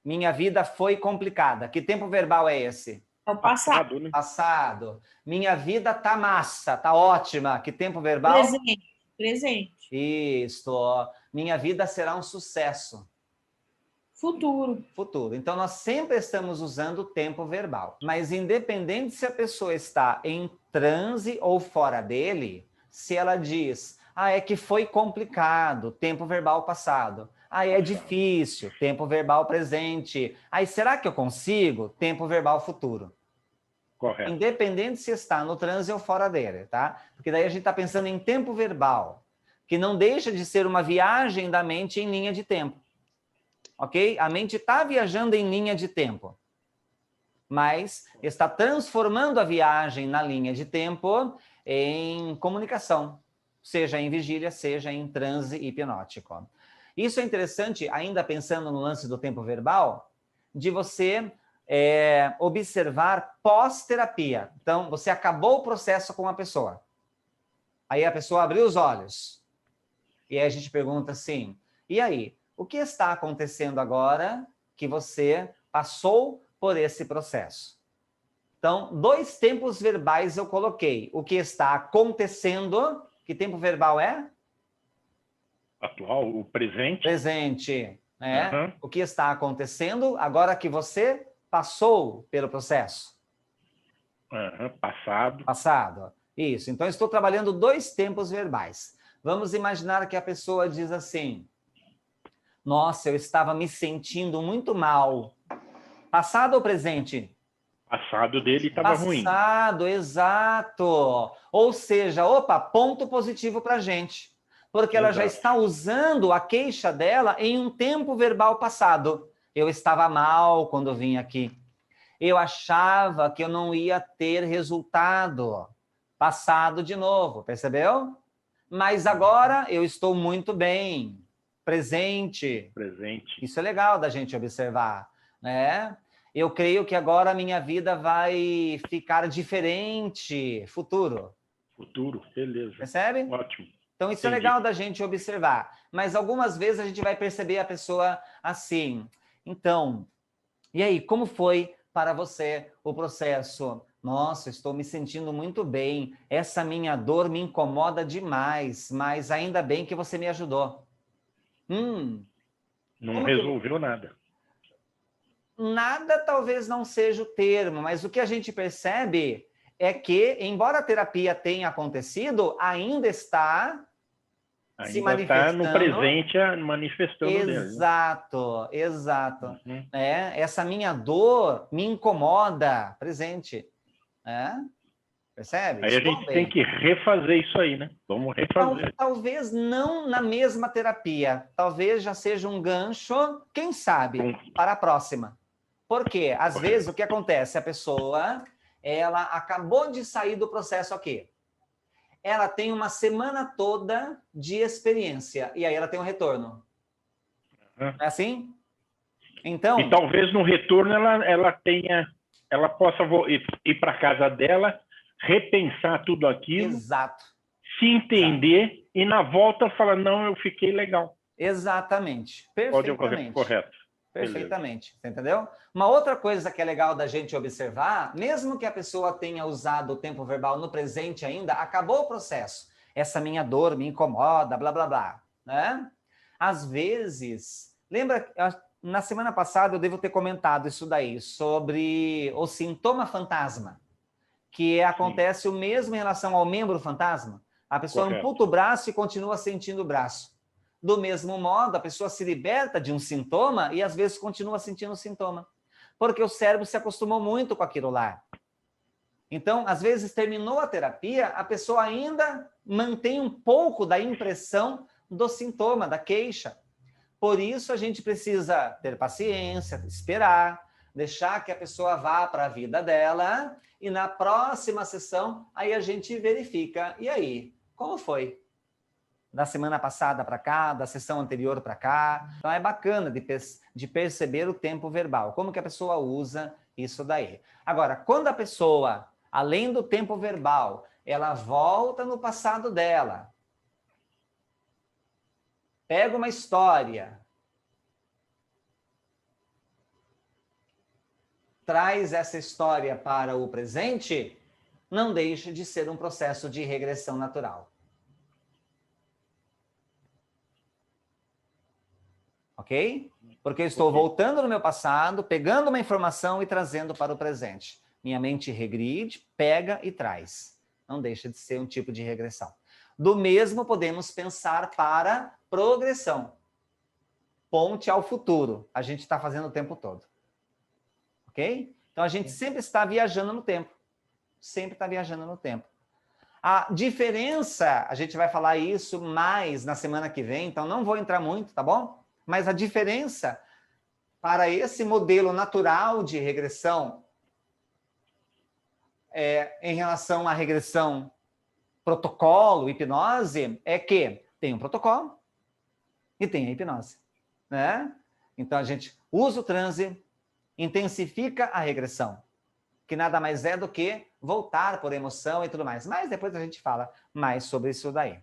Minha vida foi complicada. Que tempo verbal é esse? É o passado. Né? Passado. Minha vida tá massa, tá ótima. Que tempo verbal? Presente. Presente. Isso. Minha vida será um sucesso. Futuro. Futuro. Então, nós sempre estamos usando o tempo verbal. Mas independente se a pessoa está em transe ou fora dele, se ela diz, é que foi complicado, tempo verbal passado. É difícil, tempo verbal presente. Será que eu consigo? Tempo verbal futuro. Correto. Independente se está no transe ou fora dele, tá? Porque daí a gente está pensando em tempo verbal, que não deixa de ser uma viagem da mente em linha de tempo. Ok? A mente está viajando em linha de tempo, mas está transformando a viagem na linha de tempo em comunicação, seja em vigília, seja em transe hipnótico. Isso é interessante, ainda pensando no lance do tempo verbal, de você observar pós-terapia. Então, você acabou o processo com a pessoa. Aí a pessoa abriu os olhos. E aí a gente pergunta assim, e aí? O que está acontecendo agora que você passou por esse processo? Então, 2 tempos verbais eu coloquei. O que está acontecendo, que tempo verbal é? Atual, o presente. Presente. O que está acontecendo agora que você passou pelo processo? Passado. Passado. Isso. Então, estou trabalhando 2 tempos verbais. Vamos imaginar que a pessoa diz assim, nossa, eu estava me sentindo muito mal. Passado ou presente? Passado dele estava ruim. Passado, exato. Ou seja, ponto positivo para a gente. Porque ela já está usando a queixa dela em um tempo verbal passado. Eu estava mal quando vim aqui. Eu achava que eu não ia ter resultado. Passado de novo, percebeu? Mas agora eu estou muito bem. Presente. Isso é legal da gente observar, né? Eu creio que agora a minha vida vai ficar diferente. Futuro. Futuro, beleza. Percebe? Ótimo. Então, isso é legal da gente observar. Mas algumas vezes a gente vai perceber a pessoa assim. Então, e aí, como foi para você o processo? Nossa, estou me sentindo muito bem. Essa minha dor me incomoda demais, mas ainda bem que você me ajudou. Não resolveu nada. Nada talvez não seja o termo, mas o que a gente percebe é que, embora a terapia tenha acontecido, ainda está se manifestando. Está no presente manifestando dele. Exato, exato. Essa minha dor me incomoda, presente. Percebe? Aí a gente tem que refazer isso aí, né? Vamos refazer. Talvez não na mesma terapia. Talvez já seja um gancho, quem sabe, para a próxima. Porque, às vezes, o que acontece? A pessoa, ela acabou de sair do processo aqui. Ela tem uma semana toda de experiência. E aí ela tem um retorno. Não é assim? Então... E talvez no retorno ela possa ir para casa dela, repensar tudo aquilo. Exato. Se entender e na volta falar, não, eu fiquei legal. Exatamente. Perfeitamente. Correto. Perfeitamente, você entendeu? Uma outra coisa que é legal da gente observar, mesmo que a pessoa tenha usado o tempo verbal no presente ainda, acabou o processo. Essa minha dor me incomoda, blá, blá, blá. Né? Às vezes, lembra, na semana passada eu devo ter comentado isso daí, sobre o sintoma fantasma, que acontece o mesmo em relação ao membro fantasma. A pessoa amputa o braço e continua sentindo o braço. Do mesmo modo, a pessoa se liberta de um sintoma e às vezes continua sentindo o sintoma. Porque o cérebro se acostumou muito com aquilo lá. Então, às vezes, terminou a terapia, a pessoa ainda mantém um pouco da impressão do sintoma, da queixa. Por isso, a gente precisa ter paciência, esperar, deixar que a pessoa vá para a vida dela e na próxima sessão, aí a gente verifica. E aí, como foi? Da semana passada para cá, da sessão anterior para cá. Então, é bacana de perceber o tempo verbal, como que a pessoa usa isso daí. Agora, quando a pessoa, além do tempo verbal, ela volta no passado dela, pega uma história, traz essa história para o presente, não deixa de ser um processo de regressão natural. Ok? Porque eu estou voltando no meu passado, pegando uma informação e trazendo para o presente. Minha mente regride, pega e traz. Não deixa de ser um tipo de regressão. Do mesmo, podemos pensar para progressão. Ponte ao futuro. A gente está fazendo o tempo todo. Ok? Então, a gente sempre está viajando no tempo. Sempre está viajando no tempo. A diferença, a gente vai falar isso mais na semana que vem, então não vou entrar muito, tá bom? Mas a diferença para esse modelo natural de regressão em relação à regressão protocolo, hipnose, é que tem um protocolo e tem a hipnose, né? Então, a gente usa o transe, intensifica a regressão, que nada mais é do que voltar por emoção e tudo mais. Mas depois a gente fala mais sobre isso daí.